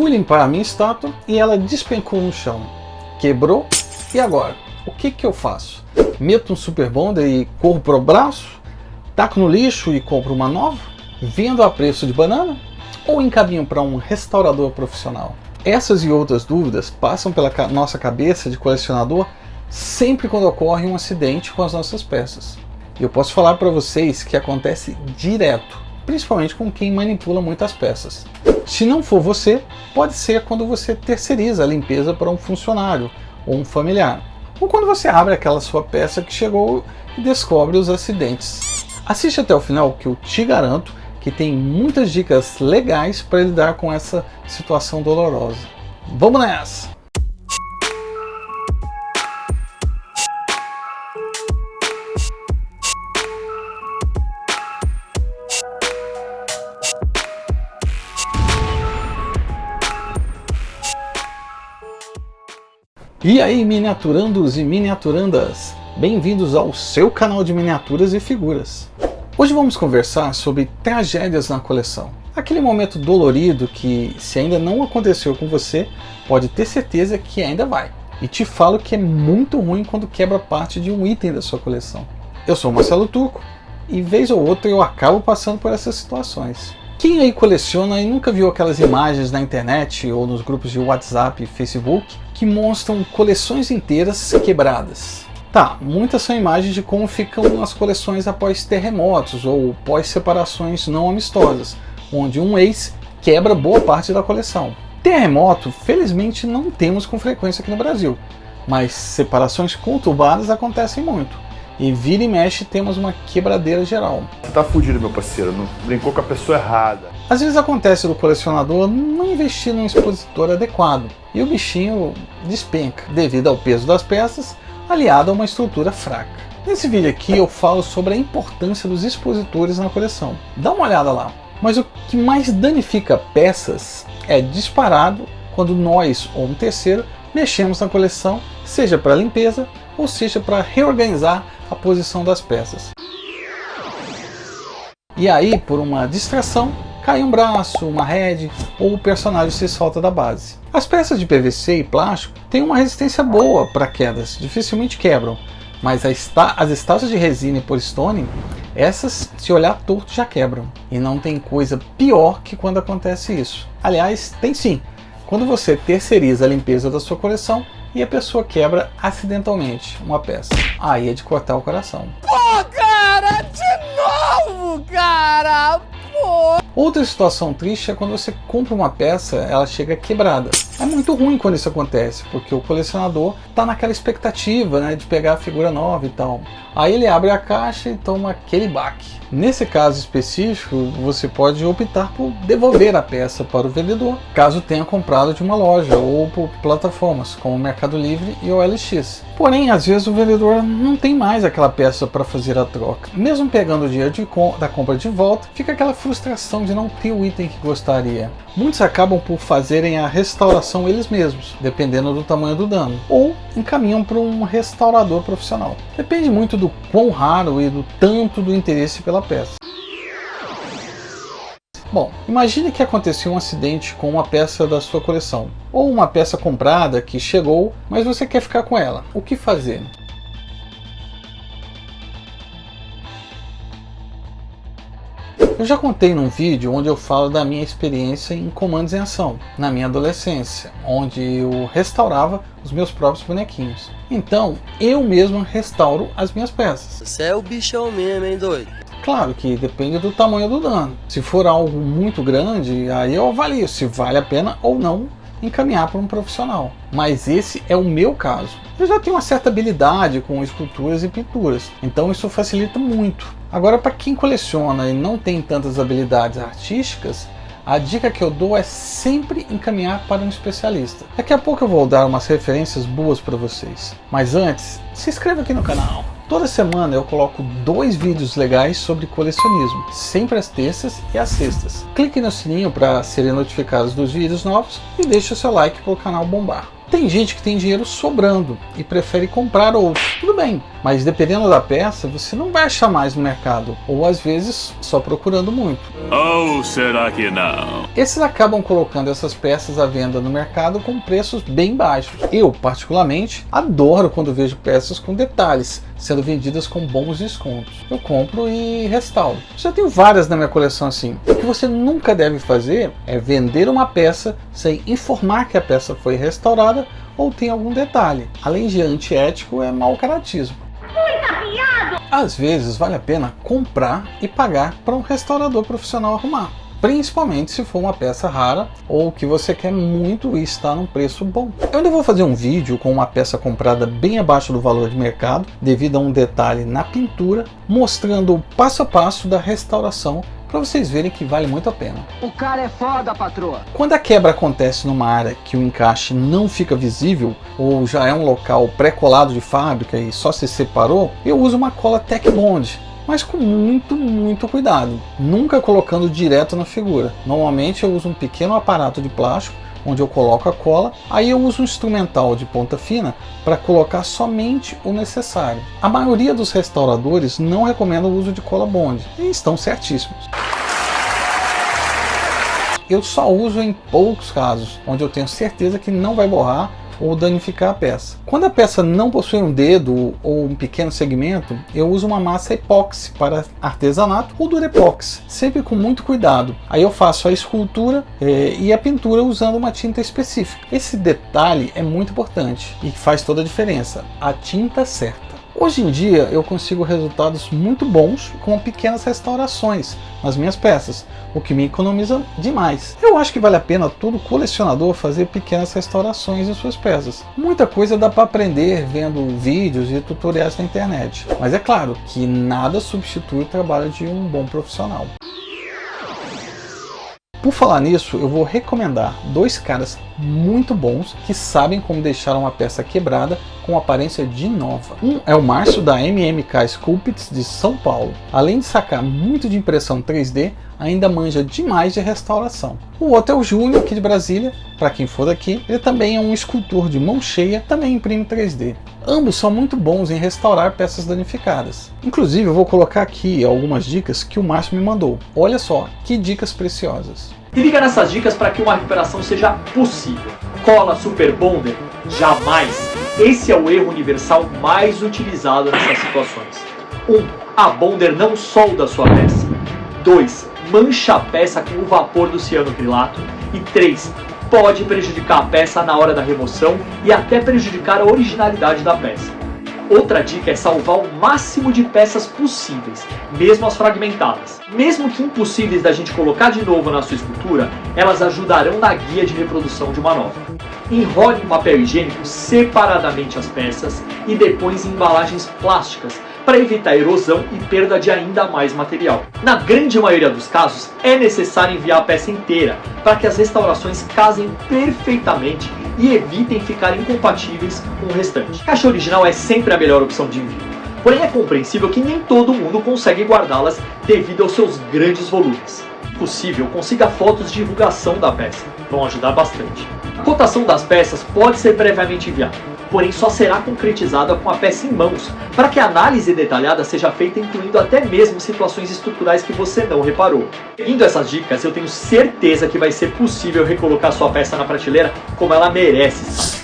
Fui limpar a minha estátua e ela despencou no chão. Quebrou. E agora? O que eu faço? Meto um Super Bonder e corro pro braço? Taco no lixo e compro uma nova? Vendo a preço de banana? Ou encaminho para um restaurador profissional? Essas e outras dúvidas passam pela nossa cabeça de colecionador sempre quando ocorre um acidente com as nossas peças. E eu posso falar para vocês que acontece direto, principalmente com quem manipula muitas peças. Se não for você, pode ser quando você terceiriza a limpeza para um funcionário ou um familiar. Ou quando você abre aquela sua peça que chegou e descobre os acidentes. Assiste até o final que eu te garanto que tem muitas dicas legais para lidar com essa situação dolorosa. Vamos nessa! E aí, miniaturandos e miniaturandas, bem-vindos ao seu canal de miniaturas e figuras. Hoje vamos conversar sobre tragédias na coleção. Aquele momento dolorido que, se ainda não aconteceu com você, pode ter certeza que ainda vai. E te falo que é muito ruim quando quebra parte de um item da sua coleção. Eu sou o Marcelo Turco e vez ou outra eu acabo passando por essas situações. Quem aí coleciona e nunca viu aquelas imagens na internet ou nos grupos de WhatsApp e Facebook que mostram coleções inteiras quebradas? Tá, muitas são imagens de como ficam as coleções após terremotos ou pós-separações não amistosas, onde um ex quebra boa parte da coleção. Terremoto, felizmente, não temos com frequência aqui no Brasil, mas separações conturbadas acontecem muito. E vira e mexe temos uma quebradeira geral. Você tá fudido, meu parceiro, não brincou com a pessoa errada. Às vezes acontece do colecionador não investir num expositor adequado e o bichinho despenca devido ao peso das peças, aliado a uma estrutura fraca. Nesse vídeo aqui eu falo sobre a importância dos expositores na coleção. Dá uma olhada lá. Mas o que mais danifica peças é disparado quando nós ou um terceiro mexemos na coleção, seja para limpeza ou seja para reorganizar a posição das peças. E aí, por uma distração, cai um braço, uma rede ou o personagem se solta da base. As peças de PVC e plástico têm uma resistência boa para quedas, dificilmente quebram, mas as estátuas de resina e polistone, essas, se olhar torto, já quebram. E não tem coisa pior que quando acontece isso. Aliás, tem sim, quando você terceiriza a limpeza da sua coleção e a pessoa quebra acidentalmente uma peça. Aí é de cortar o coração. Pô, cara, de novo, cara! Pô! Outra situação triste é quando você compra uma peça, ela chega quebrada. É muito ruim quando isso acontece, porque o colecionador está naquela expectativa, né, de pegar a figura nova e tal. Aí ele abre a caixa e toma aquele baque. Nesse caso específico, você pode optar por devolver a peça para o vendedor, caso tenha comprado de uma loja ou por plataformas como o Mercado Livre e o OLX. Porém, às vezes o vendedor não tem mais aquela peça para fazer a troca. Mesmo pegando o dinheiro da compra de volta, fica aquela frustração de não ter o item que gostaria. Muitos acabam por fazerem a restauração eles mesmos, dependendo do tamanho do dano, ou encaminham para um restaurador profissional. Depende muito do quão raro e do tanto do interesse pela peça. Bom, imagine que aconteceu um acidente com uma peça da sua coleção, ou uma peça comprada que chegou, mas você quer ficar com ela. O que fazer? Eu já contei num vídeo onde eu falo da minha experiência em comandos em ação, na minha adolescência, onde eu restaurava os meus próprios bonequinhos. Então, eu mesmo restauro as minhas peças. Você é o bichão mesmo, hein, doido? Claro que depende do tamanho do dano. Se for algo muito grande, aí eu avalio se vale a pena ou não encaminhar para um profissional. Mas esse é o meu caso. Eu já tenho uma certa habilidade com esculturas e pinturas, então isso facilita muito. Agora, para quem coleciona e não tem tantas habilidades artísticas, a dica que eu dou é sempre encaminhar para um especialista. Daqui a pouco eu vou dar umas referências boas para vocês. Mas antes, se inscreva aqui no canal. Toda semana eu coloco 2 vídeos legais sobre colecionismo, sempre às terças e às sextas. Clique no sininho para serem notificados dos vídeos novos e deixe o seu like para o canal bombar. Tem gente que tem dinheiro sobrando e prefere comprar outro. Tudo bem, mas dependendo da peça, você não vai achar mais no mercado, ou às vezes só procurando muito. Ou será que não? Esses acabam colocando essas peças à venda no mercado com preços bem baixos. Eu, particularmente, adoro quando vejo peças com detalhes sendo vendidas com bons descontos. Eu compro e restauro. Já tenho várias na minha coleção assim. O que você nunca deve fazer é vender uma peça sem informar que a peça foi restaurada ou tem algum detalhe. Além de antiético, é mau caratismo. Às vezes vale a pena comprar e pagar para um restaurador profissional arrumar, principalmente se for uma peça rara ou que você quer muito e está num preço bom. Eu ainda vou fazer um vídeo com uma peça comprada bem abaixo do valor de mercado devido a um detalhe na pintura, mostrando o passo a passo da restauração para vocês verem que vale muito a pena. O cara é foda, patroa. Quando a quebra acontece numa área que o encaixe não fica visível ou já é um local pré-colado de fábrica e só se separou, eu uso uma cola Tec Bond, mas com muito cuidado, nunca colocando direto na figura. Normalmente eu uso um pequeno aparato de plástico onde eu coloco a cola, aí eu uso um instrumental de ponta fina para colocar somente o necessário. A maioria dos restauradores não recomenda o uso de cola Bond, e estão certíssimos. Eu só uso em poucos casos, onde eu tenho certeza que não vai borrar ou danificar a peça. Quando a peça não possui um dedo ou um pequeno segmento, eu uso uma massa epóxi para artesanato ou durepoxi, sempre com muito cuidado. Aí eu faço a escultura e a pintura usando uma tinta específica. Esse detalhe é muito importante e faz toda a diferença, a tinta certa. Hoje em dia eu consigo resultados muito bons com pequenas restaurações nas minhas peças, o que me economiza demais. Eu acho que vale a pena todo colecionador fazer pequenas restaurações em suas peças. Muita coisa dá para aprender vendo vídeos e tutoriais na internet, mas é claro que nada substitui o trabalho de um bom profissional. Por falar nisso, eu vou recomendar dois caras muito bons que sabem como deixar uma peça quebrada com aparência de nova. Um é o Márcio da MMK Sculpts de São Paulo. Além de sacar muito de impressão 3D, ainda manja demais de restauração. O outro é o Júnior, aqui de Brasília. Para quem for daqui, ele também é um escultor de mão cheia, também imprime 3D. Ambos são muito bons em restaurar peças danificadas. Inclusive eu vou colocar aqui algumas dicas que o Márcio me mandou. Olha só, que dicas preciosas. Se liga nessas dicas para que uma recuperação seja possível. Cola Super Bonder? Jamais! Esse é o erro universal mais utilizado nessas situações. 1. A Bonder não solda sua peça. 2. Mancha a peça com o vapor do cianocrilato. E 3. Pode prejudicar a peça na hora da remoção e até prejudicar a originalidade da peça. Outra dica é salvar o máximo de peças possíveis, mesmo as fragmentadas. Mesmo que impossíveis da gente colocar de novo na sua escultura, elas ajudarão na guia de reprodução de uma nova. Enrole em papel higiênico separadamente as peças e depois em embalagens plásticas, para evitar erosão e perda de ainda mais material. Na grande maioria dos casos, é necessário enviar a peça inteira, para que as restaurações casem perfeitamente e evitem ficar incompatíveis com o restante. Caixa original é sempre a melhor opção de envio, porém é compreensível que nem todo mundo consegue guardá-las devido aos seus grandes volumes. Se possível, consiga fotos de divulgação da peça, vão ajudar bastante. A cotação das peças pode ser previamente enviada, porém só será concretizada com a peça em mãos, para que a análise detalhada seja feita incluindo até mesmo situações estruturais que você não reparou. Seguindo essas dicas, eu tenho certeza que vai ser possível recolocar sua peça na prateleira como ela merece.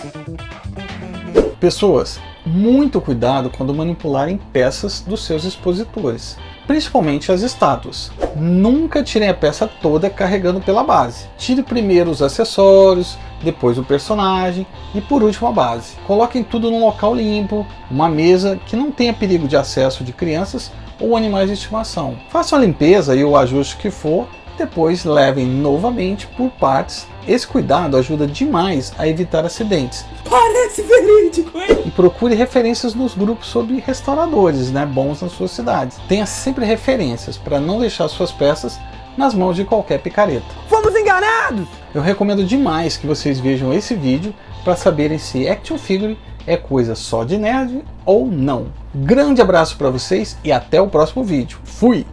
Pessoas, muito cuidado quando manipularem peças dos seus expositores, principalmente as estátuas. Nunca tirem a peça toda carregando pela base. Tire primeiro os acessórios, depois o personagem e por último a base. Coloquem tudo num local limpo, uma mesa que não tenha perigo de acesso de crianças ou animais de estimação. Façam a limpeza e o ajuste que for, depois levem novamente por partes. Esse cuidado ajuda demais a evitar acidentes. Parece verídico, hein? E procure referências nos grupos sobre restauradores, bons nas suas cidades. Tenha sempre referências para não deixar suas peças nas mãos de qualquer picareta. Fomos enganados! Eu recomendo demais que vocês vejam esse vídeo para saberem se action figure é coisa só de nerd ou não. Grande abraço para vocês e até o próximo vídeo. Fui!